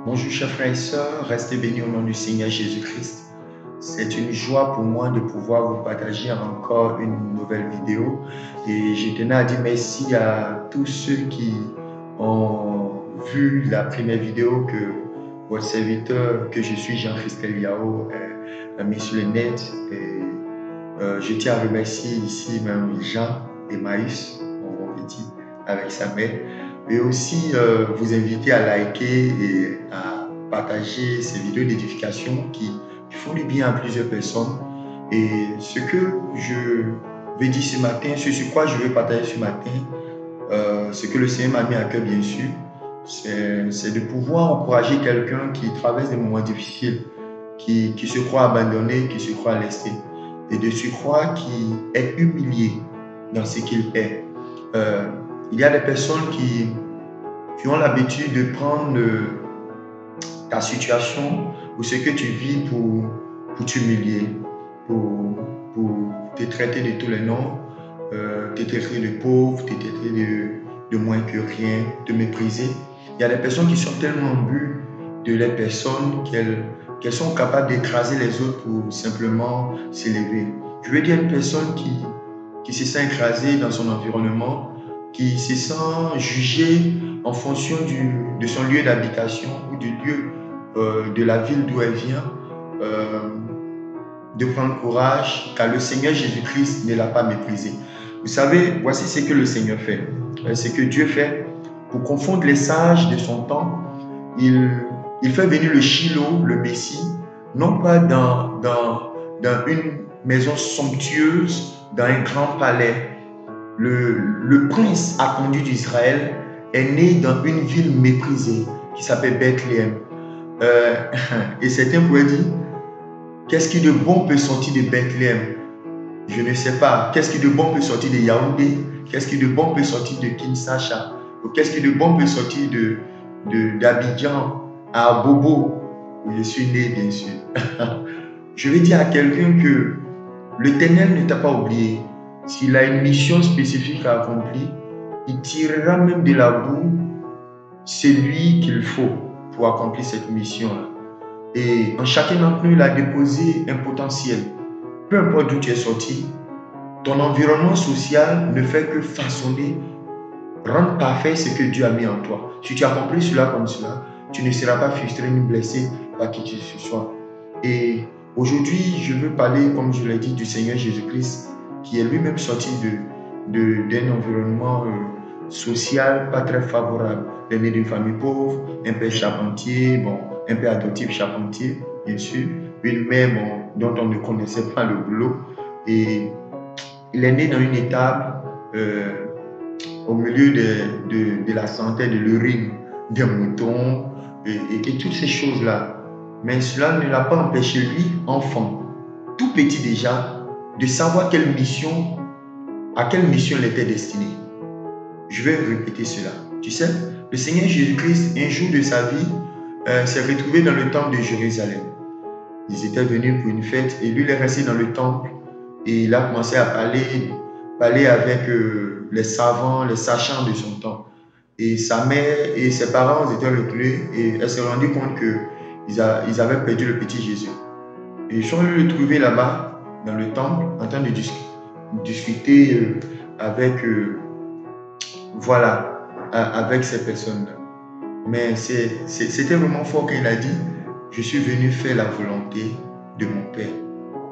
Bonjour chers frères et sœurs, restez bénis au nom du Seigneur Jésus-Christ. C'est une joie pour moi de pouvoir vous partager encore une nouvelle vidéo et je tenais à dire merci à tous ceux qui ont vu la première vidéo que votre serviteur, que je suis Jean-Christelle Yao, a mis sur le net. Et je tiens à remercier ici même Jean et Maïs, mon petit, avec sa mère. Et aussi vous inviter à liker et à partager ces vidéos d'édification qui font du bien à plusieurs personnes. Et ce que je vais dire ce matin, ce sur quoi je veux partager ce matin, ce que le Seigneur m'a mis à cœur bien sûr, c'est de pouvoir encourager quelqu'un qui traverse des moments difficiles, qui se croit abandonné, qui se croit lesté, et de se croire qui est humilié dans ce qu'il est. Il y a des personnes qui ont l'habitude de prendre ta situation ou ce que tu vis pour t'humilier, pour te traiter de tous les noms, te traiter de pauvre, te traiter de moins que rien, te mépriser. Il y a des personnes qui sont tellement imbues de les personnes qu'elles sont capables d'écraser les autres pour simplement s'élever. Je veux dire une personne qui se sent écrasée dans son environnement, qui se sent jugée en fonction de son lieu d'habitation ou du lieu de la ville d'où elle vient, de prendre courage car le Seigneur Jésus-Christ ne l'a pas méprisé. Vous savez, voici ce que le Seigneur fait, ce que Dieu fait pour confondre les sages de son temps. Il fait venir le Shiloh, le Messie, non pas dans une maison somptueuse, dans un grand palais. Le prince attendu d'Israël est né dans une ville méprisée qui s'appelle Bethléem. Et certains pourraient dire, qu'est-ce qui de bon peut sortir de Bethléem? Je ne sais pas. Qu'est-ce qui de bon peut sortir de Yaoundé? Qu'est-ce qui de bon peut sortir de Kinshasa? Ou qu'est-ce qui de bon peut sortir d'Abidjan à Bobo, où je suis né, bien sûr. Je vais dire à quelqu'un que l'Éternel ne t'a pas oublié. S'il a une mission spécifique à accomplir, il tirera même de la boue celui qu'il faut pour accomplir cette mission-là. Et en chacun d'entre nous, il a déposé un potentiel. Peu importe d'où tu es sorti, ton environnement social ne fait que façonner, rendre parfait ce que Dieu a mis en toi. Si tu accomplis cela comme cela, tu ne seras pas frustré ni blessé par qui que ce soit. Et aujourd'hui, je veux parler, comme je l'ai dit, du Seigneur Jésus-Christ, qui est lui-même sorti d'un environnement social pas très favorable. Il est né d'une famille pauvre, un père charpentier, un père adoptif charpentier, bien sûr, une mère dont on ne connaissait pas le boulot. Et il est né dans une étable au milieu de la santé, de l'urine des moutons et toutes ces choses-là. Mais cela ne l'a pas empêché, lui, enfant, tout petit déjà, de savoir à quelle mission il était destiné. Je vais répéter cela. Tu sais, le Seigneur Jésus-Christ, un jour de sa vie, s'est retrouvé dans le temple de Jérusalem. Ils étaient venus pour une fête et lui, il est resté dans le temple et il a commencé à parler avec les savants, les sachants de son temps. Et sa mère et ses parents étaient reculés et elle s'est rendue compte qu'ils avaient perdu le petit Jésus. Et ils sont allés le trouver là-bas, dans le temple, en train de discuter avec ces personnes-là. Mais c'était vraiment fort quand il a dit, je suis venu faire la volonté de mon Père.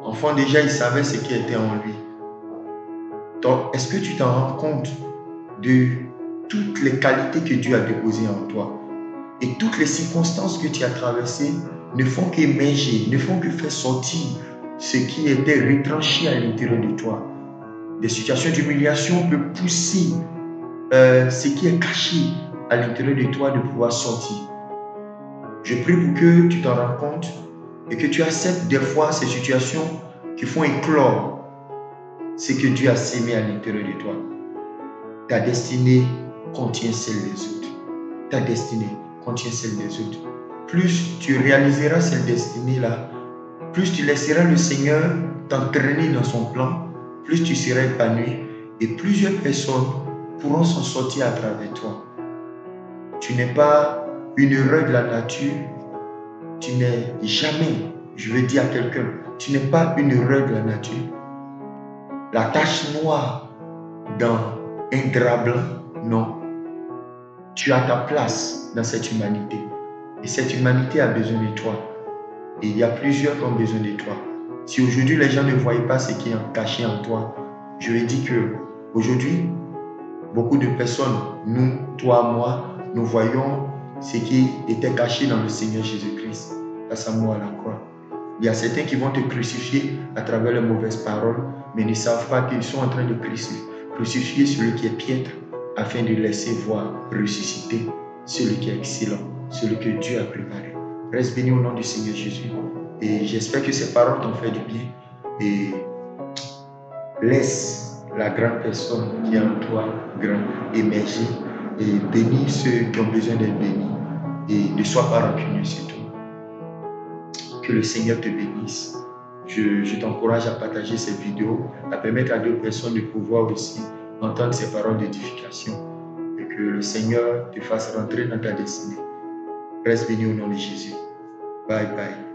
Enfant, déjà, il savait ce qui était en lui. Donc, est-ce que tu t'en rends compte de toutes les qualités que Dieu a déposées en toi? Et toutes les circonstances que tu as traversées ne font qu'émerger, ne font que faire sortir ce qui était retranché à l'intérieur de toi. Des situations d'humiliation peuvent pousser ce qui est caché à l'intérieur de toi de pouvoir sortir. Je prie pour que tu t'en rends compte et que tu acceptes des fois ces situations qui font éclore ce que Dieu a sémé à l'intérieur de toi. Ta destinée contient celle des autres. Ta destinée contient celle des autres. Plus tu réaliseras cette destinée-là, plus tu laisseras le Seigneur t'entraîner dans son plan, plus tu seras épanoui et plusieurs personnes pourront s'en sortir à travers toi. Tu n'es pas une erreur de la nature, tu n'es jamais, je veux dire à quelqu'un, tu n'es pas une erreur de la nature. La tache noire dans un drap blanc, non. Tu as ta place dans cette humanité. Et cette humanité a besoin de toi. Et il y a plusieurs qui ont besoin de toi. Si aujourd'hui les gens ne voient pas ce qui est caché en toi, je vais dire que aujourd'hui, beaucoup de personnes, nous, toi, moi, nous voyons ce qui était caché dans le Seigneur Jésus-Christ, à sa mort à la croix. Il y a certains qui vont te crucifier à travers les mauvaises paroles, mais ne savent pas qu'ils sont en train de crucifier celui qui est piètre, afin de laisser voir ressusciter celui qui est excellent, celui que Dieu a préparé. Reste béni au nom du Seigneur Jésus. Et j'espère que ces paroles t'ont fait du bien. Et laisse la grande personne qui est en toi émerger et bénis ceux qui ont besoin d'être bénis. Et ne sois pas rancunieux surtout. Que le Seigneur te bénisse. Je t'encourage à partager cette vidéo, à permettre à d'autres personnes de pouvoir aussi entendre ces paroles d'édification. Et que le Seigneur te fasse rentrer dans ta destinée. Reste béni au nom de Jésus. Bye bye.